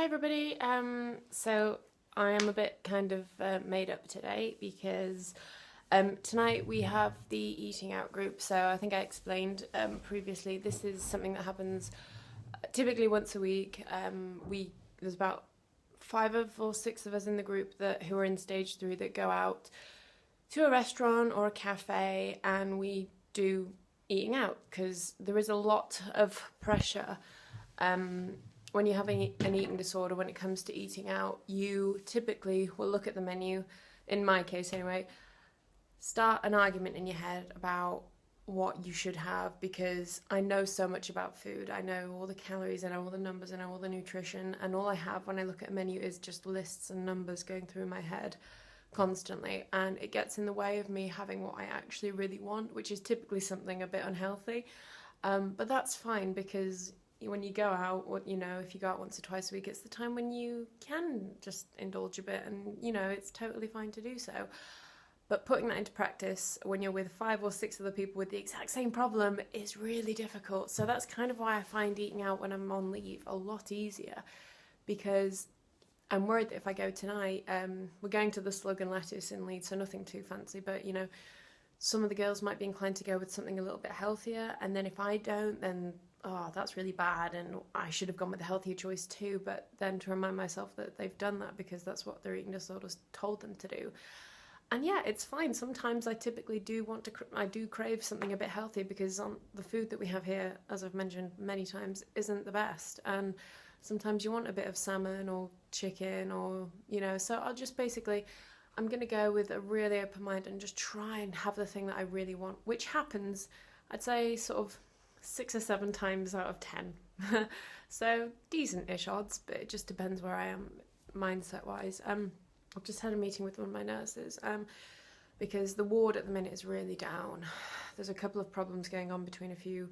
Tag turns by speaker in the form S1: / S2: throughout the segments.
S1: Hi everybody. So I am a bit kind of made up today because tonight we have the eating out group. So I think I explained previously this is something that happens typically once a week. There's about five or six of us in the group who are in stage 3 that go out to a restaurant or a cafe and we do eating out because there is a lot of pressure. When you're having an eating disorder, when it comes to eating out, you typically will look at the menu, in my case anyway, start an argument in your head about what you should have because I know so much about food. I know all the calories, I know all the numbers, I know all the nutrition, and all I have when I look at a menu is just lists and numbers going through my head constantly, and it gets in the way of me having what I actually really want, which is typically something a bit unhealthy. But that's fine because when you go out, if you go out once or twice a week, it's the time when you can just indulge a bit and, it's totally fine to do so. But putting that into practice when you're with 5 or 6 other people with the exact same problem is really difficult. So that's kind of why I find eating out when I'm on leave a lot easier, because I'm worried that if I go tonight, we're going to the Slug and Lettuce in Leeds, so nothing too fancy, but, some of the girls might be inclined to go with something a little bit healthier, and then if I don't, then that's really bad and I should have gone with the healthier choice too. But then to remind myself that they've done that because that's what their eating disorders told them to do. And yeah, it's fine. Sometimes I typically I do crave something a bit healthy because the food that we have here, as I've mentioned many times, isn't the best. And sometimes you want a bit of salmon or chicken or, so I'm going to go with a really open mind and just try and have the thing that I really want, which happens, I'd say, sort of 6 or 7 times out of 10. So decent-ish odds, but it just depends where I am mindset-wise. I've just had a meeting with one of my nurses because the ward at the minute is really down. There's a couple of problems going on between a few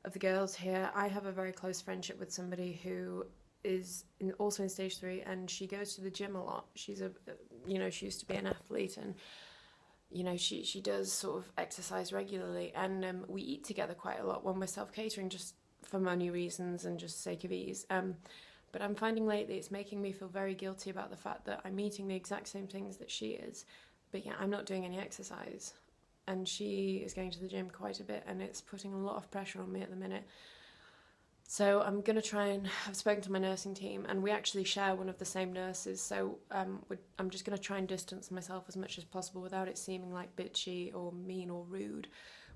S1: of the girls here. I have a very close friendship with somebody who is also in stage 3, and she goes to the gym a lot. She's she used to be an athlete, and she does sort of exercise regularly, and we eat together quite a lot when we're self-catering, just for money reasons and just sake of ease. But I'm finding lately it's making me feel very guilty about the fact that I'm eating the exact same things that she is, but yeah, I'm not doing any exercise. And she is going to the gym quite a bit, and it's putting a lot of pressure on me at the minute. So I'm going to try and I've spoken to my nursing team, and we actually share one of the same nurses, so I'm just going to try and distance myself as much as possible without it seeming like bitchy or mean or rude,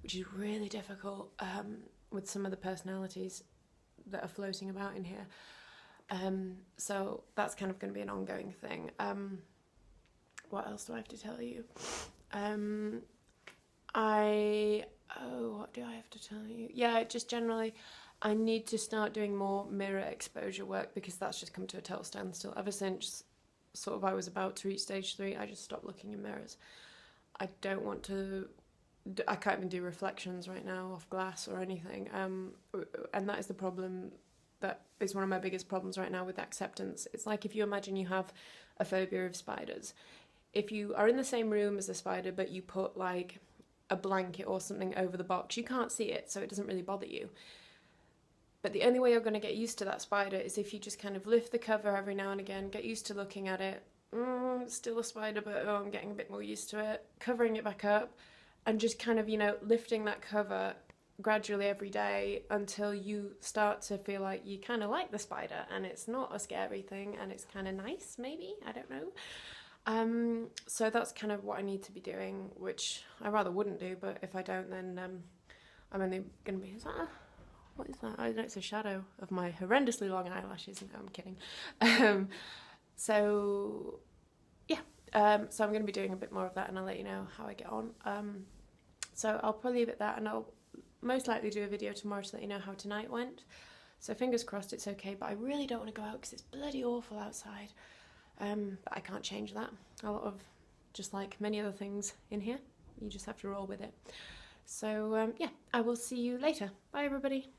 S1: which is really difficult with some of the personalities that are floating about in here. So that's kind of going to be an ongoing thing. What else do I have to tell you? What do I have to tell you? Yeah, just generally, I need to start doing more mirror exposure work because that's just come to a total standstill. Ever since sort of I was about to reach stage 3, I just stopped looking in mirrors. I don't want to, I can't even do reflections right now off glass or anything. And that is the problem. That is one of my biggest problems right now with acceptance. It's like if you imagine you have a phobia of spiders. If you are in the same room as a spider, but you put like a blanket or something over the box, you can't see it, so it doesn't really bother you. But the only way you're going to get used to that spider is if you just kind of lift the cover every now and again, get used to looking at it. It's still a spider, but I'm getting a bit more used to it. Covering it back up and just kind of, lifting that cover gradually every day until you start to feel like you kind of like the spider and it's not a scary thing and it's kind of nice, maybe, I don't know. So that's kind of what I need to be doing, which I rather wouldn't do, but if I don't, then I'm only going to be, what is that? I know it's a shadow of my horrendously long eyelashes. No, I'm kidding. So I'm going to be doing a bit more of that and I'll let you know how I get on. So I'll probably leave it at that, and I'll most likely do a video tomorrow to let you know how tonight went. So fingers crossed it's okay, but I really don't want to go out because it's bloody awful outside. But I can't change that. A lot of, just like many other things in here, you just have to roll with it. So I will see you later. Bye everybody.